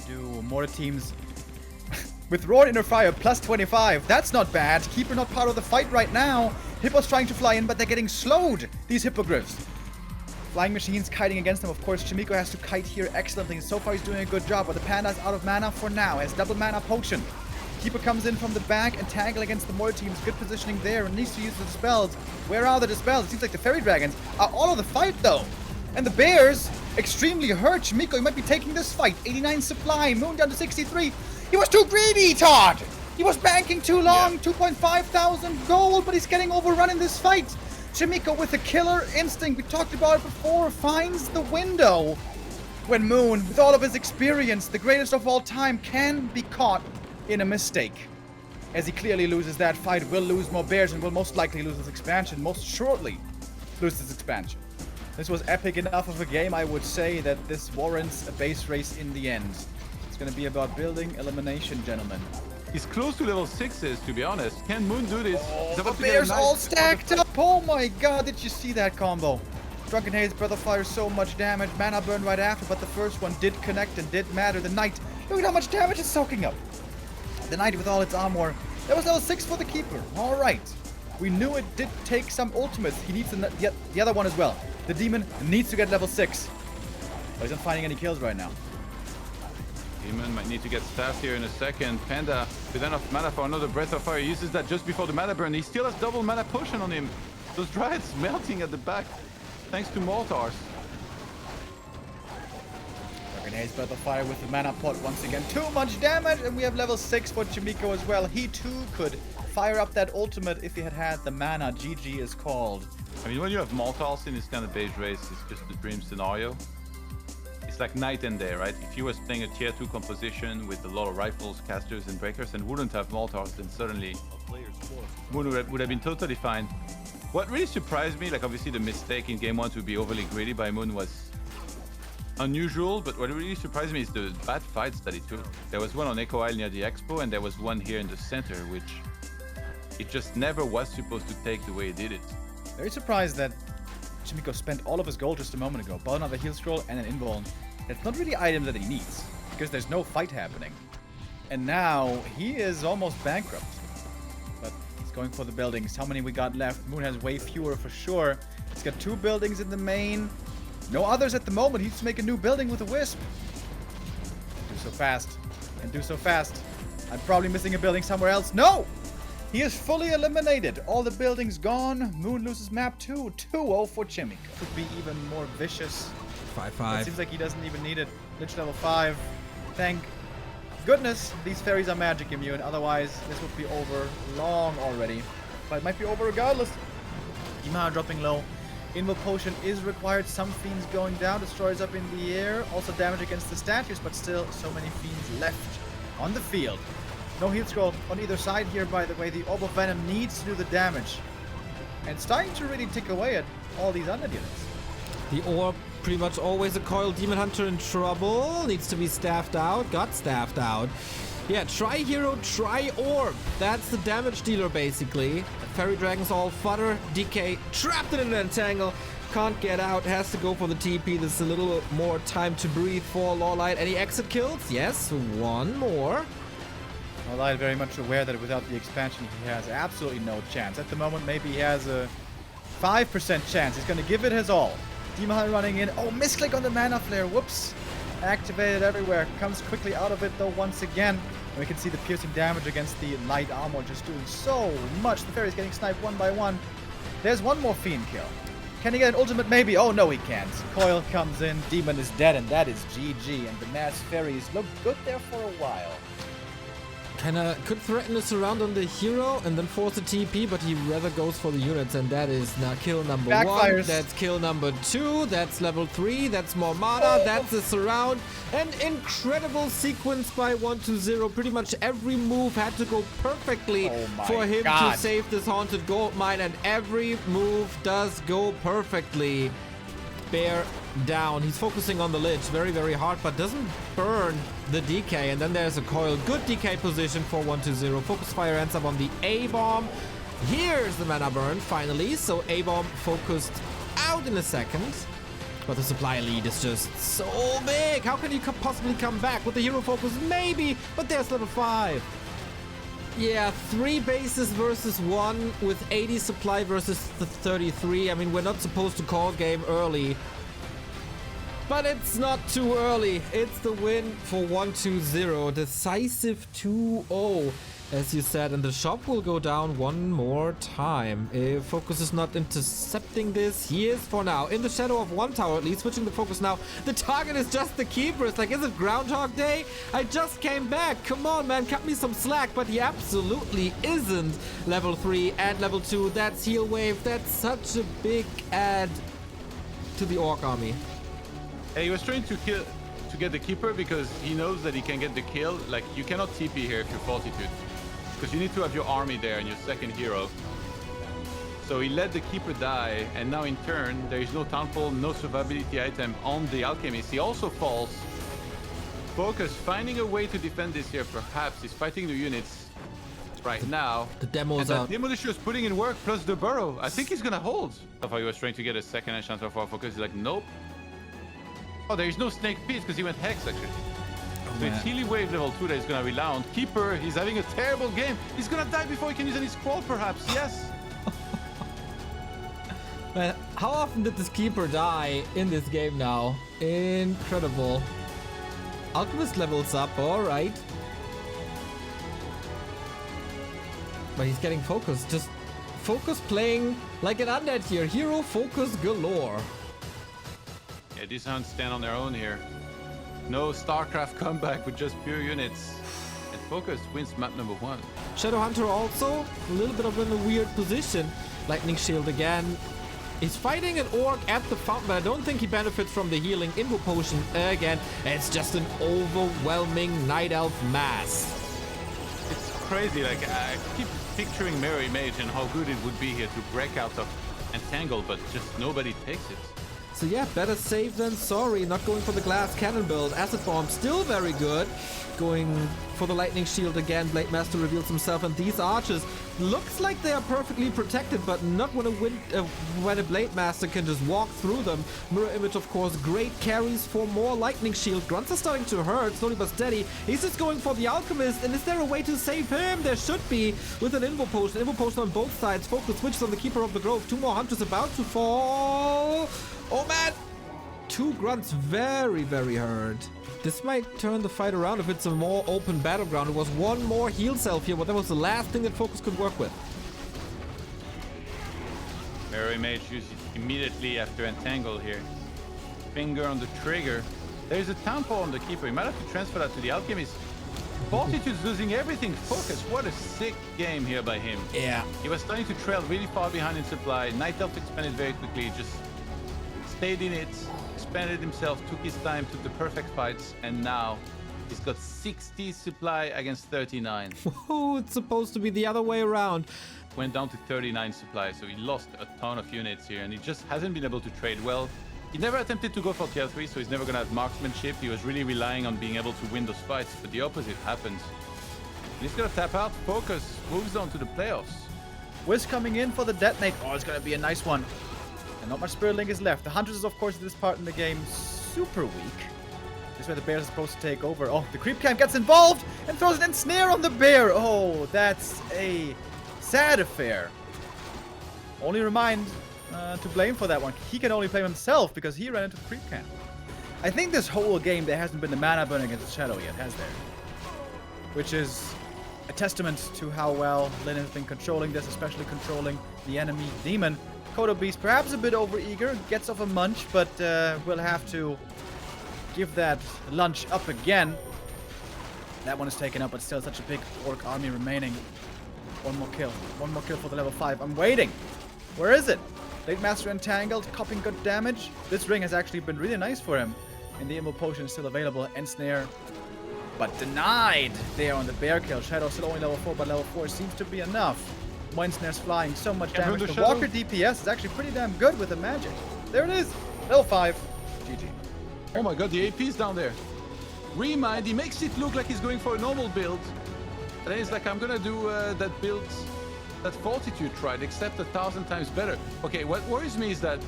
do? Mortar teams with Roar Inner Fire plus 25. That's not bad. Keeper not part of the fight right now. Hippo's trying to fly in, but they're getting slowed. These Hippogriffs. Flying machines kiting against them. Of course, Chimiko has to kite here excellently. So far, he's doing a good job. But the Panda's out of mana for now. Has double mana potion. Keeper comes in from the back and tangle against the Mortar teams. Good positioning there and needs to use the dispels. Where are the dispels? It seems like the Fairy Dragons are all of the fight though. And the Bears extremely hurt. Chimiko, you might be taking this fight. 89 supply. Moon down to 63. He was too greedy, Todd. He was banking too long. Yeah. 2.5 thousand gold, but he's getting overrun in this fight. Chimiko with a killer instinct. We talked about it before. Finds the window. When Moon, with all of his experience, the greatest of all time, can be caught in a mistake. As he clearly loses that fight, will lose more bears and will most likely lose his expansion. Most shortly lose his expansion. This was epic enough of a game, I would say, that this warrants a base race in the end. It's going to be about building elimination, gentlemen. He's close to level 6s, to be honest. Can Moon do this? Oh, the bears all stacked up. Oh my god, did you see that combo? Drunken Haze, Breath of Fire, so much damage. Mana burn right after, but the first one did connect and did matter. The Knight, look at how much damage it's soaking up. The Knight with all its armor. That was level 6 for the Keeper. Alright. We knew it did take some ultimates. He needs the other one as well. The Demon needs to get level 6. But he's not finding any kills right now. Demon might need to get staffed here in a second. Panda with enough mana for another Breath of Fire. Uses that just before the mana burn. He still has double mana potion on him. Those Dryads melting at the back thanks to Mortars. Haze Breath of Fire with the mana pot once again. Too much damage, and we have level 6 for Chimiko as well. He too could fire up that ultimate if he had had the mana. GG is called. I mean, when you have Mortals in this kind of base race, it's just the dream scenario. It's like night and day, right? If he was playing a tier 2 composition with a lot of rifles, casters, and breakers and wouldn't have Mortars, then suddenly Moon would have been totally fine. What really surprised me, like obviously the mistake in game 1 to be overly greedy by Moon was unusual, but what really surprised me is the bad fights that he took. There was one on Echo Isle near the Expo, and there was one here in the center, which it just never was supposed to take the way it did it. Very surprised that Chimiko spent all of his gold just a moment ago. Bought another heal scroll and an invuln. That's not really items that he needs, because there's no fight happening. And now he is almost bankrupt. But he's going for the buildings. How many we got left? Moon has way fewer for sure. He's got 2 buildings in the main. No others at the moment. He needs to make a new building with a wisp. Do so fast. And do so fast. I'm probably missing a building somewhere else. No! He is fully eliminated. All the buildings gone. Moon loses map 2. 2-0 for Chimiko. Could be even more vicious. 5-5. It seems like he doesn't even need it. Lich level 5. Thank goodness these fairies are magic immune. Otherwise, this would be over long already. But it might be over regardless. Ima dropping low. Invul Potion is required. Some Fiends going down. Destroyers up in the air. Also damage against the statues, but still so many Fiends left on the field. No heal scroll on either side here, by the way. The Orb of Venom needs to do the damage. And starting to really tick away at all these undead units. The Orb, pretty much always a Coil Demon Hunter in trouble. Needs to be staffed out. Got staffed out. Yeah, try Hero, try Orb. That's the damage dealer, basically. Fairy Dragons all fodder. DK trapped in an entangle. Can't get out. Has to go for the TP. There's a little more time to breathe for Lawlight. Any exit kills? Yes, one more. Lawlight very much aware that without the expansion, he has absolutely no chance. At the moment, maybe he has a 5% chance. He's going to give it his all. Demon Hunter running in. Oh, misclick on the Mana Flare. Whoops. Activated everywhere. Comes quickly out of it, though, once again. And we can see the piercing damage against the light armor just doing so much. The fairy's getting sniped one by one. There's one more Fiend kill. Can he get an ultimate? Maybe. Oh, no, he can't. Coil comes in. Demon is dead, and that is GG. And the mass fairies look good there for a while. Kinda could threaten a surround on the hero and then force a TP, but he rather goes for the units, and that is now kill number Backfires. 1. That's kill number 2. That's level 3. That's more mana. That's a surround. An incredible sequence by 1-0. Pretty much every move had to go perfectly for him to save this haunted gold mine, and every move does go perfectly. Bear down. He's focusing on the Lich very, very hard, but doesn't burn the DK. And then there's a Coil. Good DK position for 1-0. Focus Fire ends up on the A-Bomb. Here's the mana burn, finally. So A-Bomb focused out in a second. But the supply lead is just so big. How can you possibly come back with the hero focus? Maybe, but there's level 5. Yeah, 3 bases versus 1 with 80 supply versus the 33. I mean, we're not supposed to call game early. But it's not too early. It's the win for 1-2-0. Decisive 2-0. As you said, and the shop will go down one more time. If Focus is not intercepting this, he is for now. In the shadow of one tower at least, switching the focus now. The target is just the keeper. It's like, is it Groundhog Day? I just came back. Come on, man, cut me some slack. But he absolutely isn't. Level 3 and level 2. That's heal wave. That's such a big add to the Orc army. Hey, he was trying to get the keeper because he knows that he can get the kill. Like, you cannot TP here if you're Fortitude, because you need to have your army there and your second hero. So he let the keeper die, and now in turn there is no Townfall, no survivability item on the Alchemist. He also falls. Focus finding a way to defend this here. Perhaps he's fighting the units right now. The demo's and out. the Demolisher is putting in work plus the burrow. I think he's gonna hold. I thought he was trying to get a second chance for Focus. He's like, nope. Oh, there is no Snake Piece because he went Hex actually. So it's Healy Wave level 2 that is going to rely on. Keeper, he's having a terrible game. He's going to die before he can use any scroll, perhaps. Yes. Man, how often did this Keeper die in this game now? Incredible. Alchemist levels up, alright. But he's getting Focus. Just Focus playing like an undead here. Hero Focus galore. Yeah, these hounds stand on their own here. No StarCraft comeback with just pure units. And Focus wins map number 1. Shadowhunter also a little bit of in a weird position. Lightning Shield again. He's fighting an Orc at the fountain, but I don't think he benefits from the healing Invo Potion again. It's just an overwhelming Night Elf mass. It's crazy. Like, I keep picturing Mary Mage and how good it would be here to break out of Entangle, but just nobody takes it. So yeah, better safe than sorry. Not going for the glass cannon build. Acid Bomb still very good. Going for the Lightning Shield again. Blade Master reveals himself, and these archers looks like they are perfectly protected, but not when a Blade Master can just walk through them. Mirror Image, of course, great carries for more Lightning Shield. Grunts are starting to hurt, slowly but steady. He's just going for the Alchemist, and is there a way to save him? There should be, with an Invo Potion. Invo Potion on both sides. Focus switches on the Keeper of the Grove. 2 more Hunters about to fall. Oh man! 2 Grunts very, very hurt. This might turn the fight around if it's a more open battleground. It was 1 more heal self here, but that was the last thing that Focus could work with. Mary Mage uses it immediately after Entangle here. Finger on the trigger. There's a Townfall on the Keeper. He might have to transfer that to the Alchemist. Fortitude's losing everything. Focus. What a sick game here by him. Yeah. He was starting to trail really far behind in supply. Night Elf expanded very quickly. Just stayed in it, expanded himself, took his time, took the perfect fights, and now he's got 60 supply against 39. Oh, it's supposed to be the other way around. Went down to 39 supply, so he lost a ton of units here, and he just hasn't been able to trade well. He never attempted to go for tier 3, so he's never gonna have marksmanship. He was really relying on being able to win those fights, but the opposite happens. He's gonna tap out. Focus moves on to the playoffs. Wiz coming in for the detonate. Oh, it's gonna be a nice one. And not much Spirit Link is left. The Hunters is, of course, at this part in the game, super weak. This is where the Bears are supposed to take over. Oh, the Creep Camp gets involved and throws an ensnare on the Bear. Oh, that's a sad affair. Only remind to blame for that one. He can only blame himself because he ran into the Creep Camp. I think this whole game there hasn't been the mana burn against Shadow yet, has there? Which is a testament to how well Lin has been controlling this, especially controlling the enemy Demon. Kodo Beast perhaps a bit overeager, gets off a munch, but we'll have to give that lunch up again. That one is taken up, but still such a big Orc army remaining. One more kill for the level 5. I'm waiting. Where is it? Blade Master entangled, copying good damage. This ring has actually been really nice for him. And the Invo Potion is still available. Ensnare, but denied there on the Bear kill. Shadow still only level 4, but level 4 seems to be enough. Ensnare's flying, so much damage. The Walker DPS is actually pretty damn good with the magic. There it is. Level 5. GG. Oh my god, the AP's down there. Remind, he makes it look like he's going for a normal build. And then he's like, I'm gonna do that build that Fortitude tried, except 1,000 times better. Okay, what worries me is that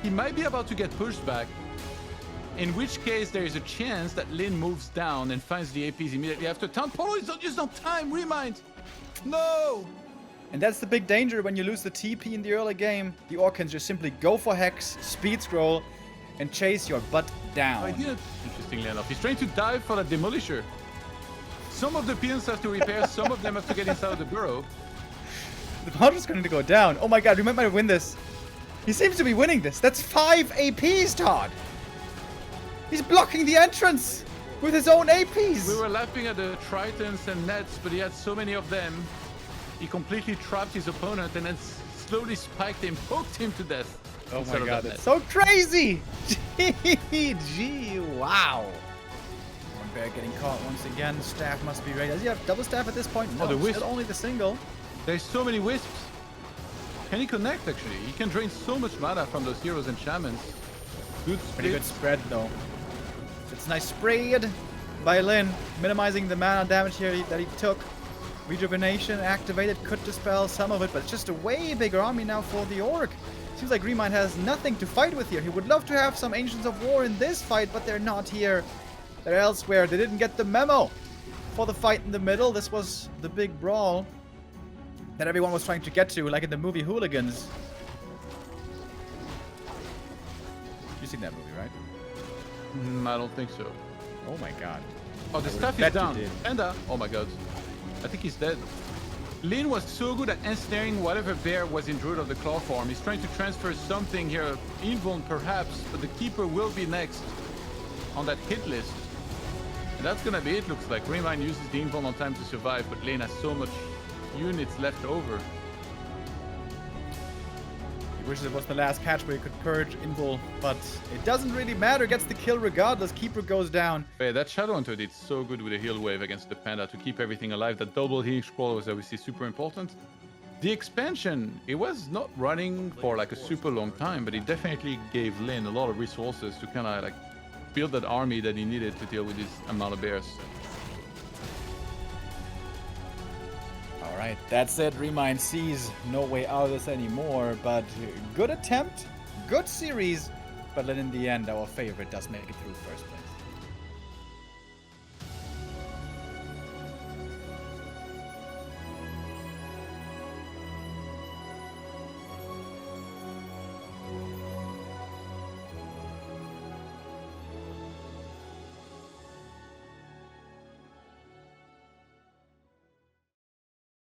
he might be about to get pushed back. In which case, there is a chance that Lin moves down and finds the APs immediately after. Town Polo is not used on time. Remind. No. And that's the big danger when you lose the TP in the early game. The Orcans just simply go for Hex, speed scroll, and chase your butt down. I didn't. Interestingly enough, he's trying to dive for the Demolisher. Some of the peons have to repair, some of them have to get inside of the burrow. The Hunter's going to go down. Oh my god, we might win this. He seems to be winning this. That's 5 APs, Todd. He's blocking the entrance with his own APs. We were laughing at the Tritons and Nets, but he had so many of them. He completely trapped his opponent and then slowly spiked him, poked him to death. Oh my god, that's so crazy! GG, wow. One bear getting caught once again. Staff must be ready. Does he have double staff at this point? No, the wisp. Still only the single. There's so many wisps. Can he connect, actually? He can drain so much mana from those heroes and shamans. Good split. Pretty good spread, though. It's nice spread by Lin, minimizing the mana damage here that he took. Rejuvenation activated, could dispel some of it, but it's just a way bigger army now for the Orc. Seems like Remind has nothing to fight with here. He would love to have some Ancients of War in this fight, but they're not here. They're elsewhere. They didn't get the memo for the fight in the middle. This was the big brawl that everyone was trying to get to, like in the movie Hooligans. You've seen that movie, right? I don't think so. Oh my god. Oh, the staff is down. Panda. Oh my god. I think he's dead. Lin was so good at ensnaring whatever bear was in Druid of the Claw form. He's trying to transfer something here. Invuln perhaps, but the Keeper will be next on that hit list. And that's gonna be it, looks like. Remind uses the Invuln on time to survive, but Lin has so much units left over. He wishes it was the last patch where he could purge Invul, but it doesn't really matter. Gets the kill regardless. Keeper goes down. Yeah, that Shadow Hunter did so good with a heal wave against the Panda to keep everything alive. That double healing scroll was obviously super important. The expansion, it was not running for like a super long time, but it definitely gave Lin a lot of resources to kind of like build that army that he needed to deal with this amount of bears. Alright, that's it. Remind sees no way out of this anymore, but good attempt, good series, but then in the end, our favorite does make it through first place.